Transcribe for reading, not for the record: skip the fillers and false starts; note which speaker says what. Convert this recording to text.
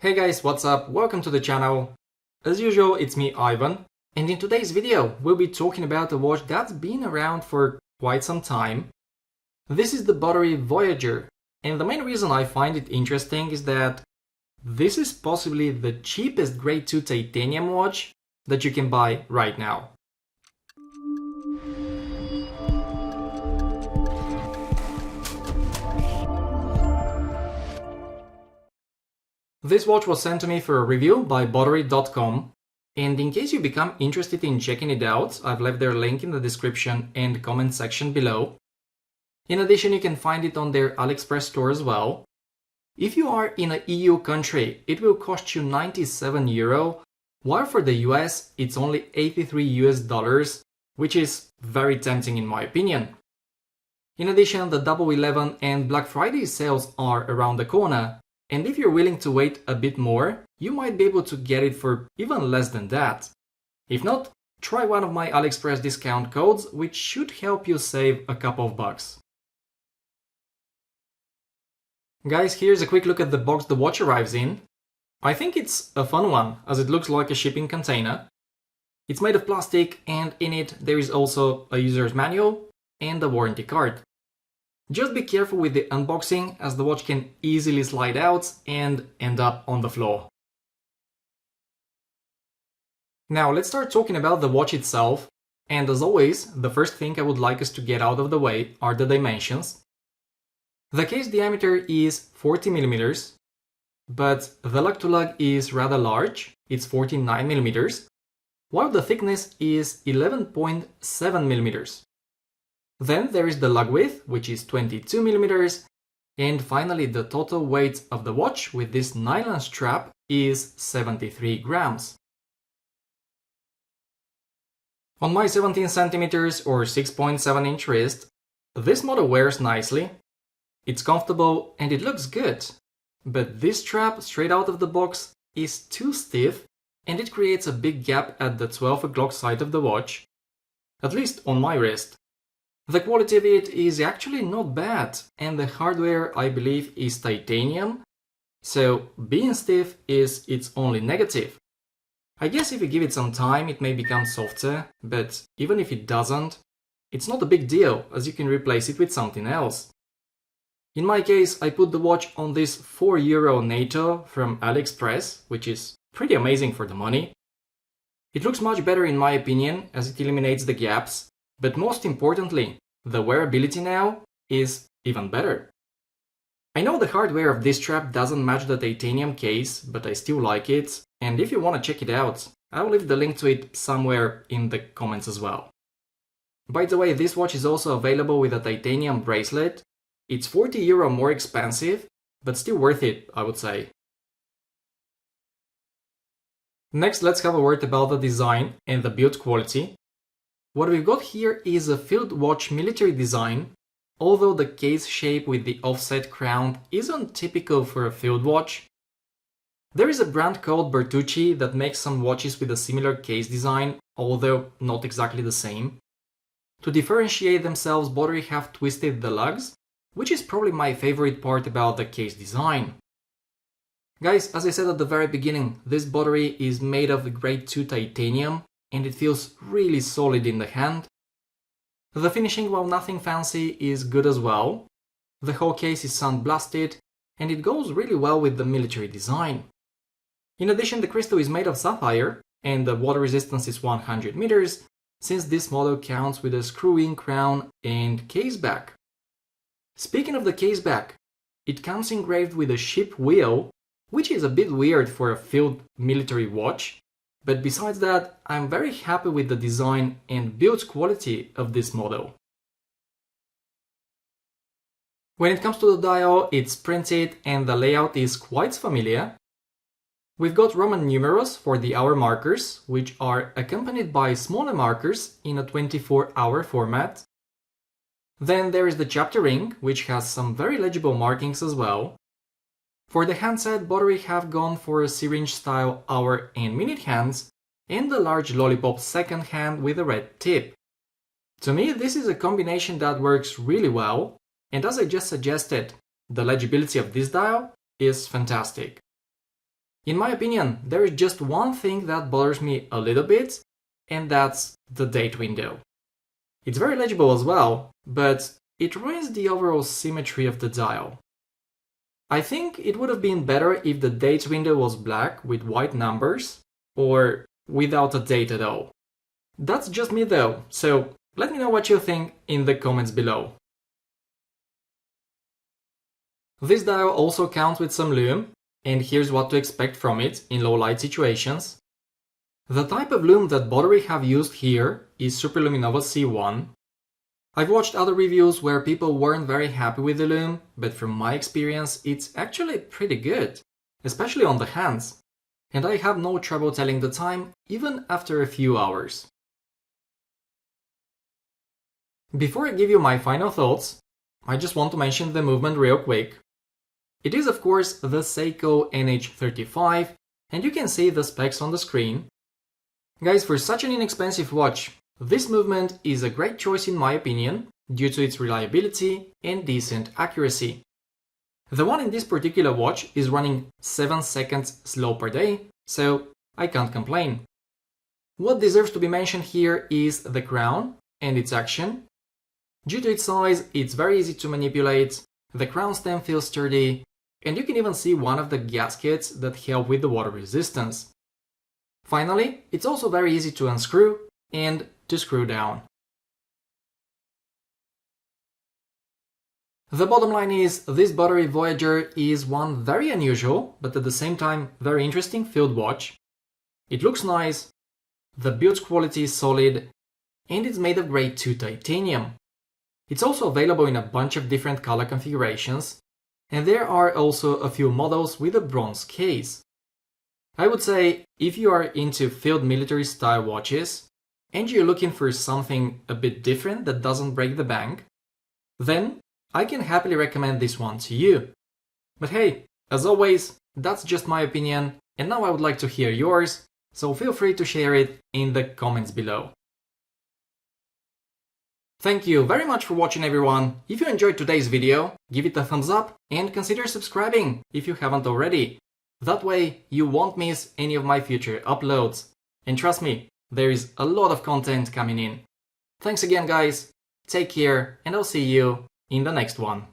Speaker 1: Hey guys, what's up? Welcome to the channel. As usual, it's me, Ivan, and in today's video we'll be talking about a watch that's been around for quite some time. This is the Buttery Voyager, and the main reason I find it interesting is that this is possibly the cheapest grade 2 titanium watch that you can buy right now. This watch was sent to me for a review by Buttery.com, and in case you become interested in checking it out, I've left their link in the description and comment section below. In addition, you can find it on their AliExpress store as well. If you are in an EU country, it will cost you €97, while for the US it's only $83, which is very tempting in my opinion. In addition, the Double 11 and Black Friday sales are around the corner, and if you're willing to wait a bit more, you might be able to get it for even less than that. If not, try one of my AliExpress discount codes, which should help you save a couple of bucks. Guys, here's a quick look at the box the watch arrives in. I think it's a fun one, as it looks like a shipping container. It's made of plastic, and in it there is also a user's manual and a warranty card. Just be careful with the unboxing, as the watch can easily slide out and end up on the floor. Now let's start talking about the watch itself, and as always, the first thing I would like us to get out of the way are the dimensions. The case diameter is 40mm, but the lug-to-lug is rather large, it's 49mm, while the thickness is 11.7mm. Then there is the lug width, which is 22mm, and finally the total weight of the watch with this nylon strap is 73 grams. On my 17cm or 6.7-inch wrist, this model wears nicely, it's comfortable and it looks good, but this strap straight out of the box is too stiff and it creates a big gap at the 12 o'clock side of the watch, at least on my wrist. The quality of it is actually not bad, and the hardware, I believe, is titanium, so being stiff is its only negative. I guess if you give it some time it may become softer, but even if it doesn't, it's not a big deal, as you can replace it with something else. In my case, I put the watch on this €4 NATO from AliExpress, which is pretty amazing for the money. It looks much better in my opinion, as it eliminates the gaps. But most importantly, the wearability now is even better. I know the hardware of this strap doesn't match the titanium case, but I still like it, and if you want to check it out, I'll leave the link to it somewhere in the comments as well. By the way, this watch is also available with a titanium bracelet. It's €40 more expensive, but still worth it, I would say. Next, let's have a word about the design and the build quality. What we've got here is a field watch military design, although the case shape with the offset crown isn't typical for a field watch. There is a brand called Bertucci that makes some watches with a similar case design, although not exactly the same. To differentiate themselves, Buttery have twisted the lugs, which is probably my favorite part about the case design. Guys, as I said at the very beginning, this Buttery is made of grade 2 titanium, and it feels really solid in the hand. The finishing, while nothing fancy, is good as well. The whole case is sandblasted, and it goes really well with the military design. In addition, the crystal is made of sapphire, and the water resistance is 100 meters, since this model counts with a screw-in crown and case back. Speaking of the case back, it comes engraved with a ship wheel, which is a bit weird for a field military watch. But besides that, I'm very happy with the design and build quality of this model. When it comes to the dial, it's printed and the layout is quite familiar. We've got Roman numerals for the hour markers, which are accompanied by smaller markers in a 24-hour format. Then there is the chapter ring, which has some very legible markings as well. For the handset, Buttery have gone for a syringe-style hour and minute hands, and the large lollipop second hand with a red tip. To me, this is a combination that works really well, and as I just suggested, the legibility of this dial is fantastic. In my opinion, there is just one thing that bothers me a little bit, and that's the date window. It's very legible as well, but it ruins the overall symmetry of the dial. I think it would have been better if the date window was black with white numbers, or without a date at all. That's just me though, so let me know what you think in the comments below. This dial also counts with some lume, and here's what to expect from it in low light situations. The type of lume that Buttery have used here is Superluminova C1. I've watched other reviews where people weren't very happy with the lume, but from my experience it's actually pretty good, especially on the hands, and I have no trouble telling the time even after a few hours. Before I give you my final thoughts, I just want to mention the movement real quick. It is of course the Seiko NH35, and you can see the specs on the screen. Guys, for such an inexpensive watch, this movement is a great choice in my opinion, due to its reliability and decent accuracy. The one in this particular watch is running 7 seconds slow per day, so I can't complain. What deserves to be mentioned here is the crown and its action. Due to its size, it's very easy to manipulate, the crown stem feels sturdy, and you can even see one of the gaskets that help with the water resistance. Finally, it's also very easy to unscrew and to screw down. The bottom line is, this Buttery Voyager is one very unusual, but at the same time very interesting field watch. It looks nice, the build quality is solid, and it's made of grade 2 titanium. It's also available in a bunch of different color configurations, and there are also a few models with a bronze case. I would say, if you are into field military style watches, and you're looking for something a bit different that doesn't break the bank, then I can happily recommend this one to you. But hey, as always, that's just my opinion, and now I would like to hear yours, so feel free to share it in the comments below. Thank you very much for watching, everyone. If you enjoyed today's video, give it a thumbs up and consider subscribing if you haven't already. That way you won't miss any of my future uploads. And trust me, there is a lot of content coming in. Thanks again, guys. Take care, and I'll see you in the next one.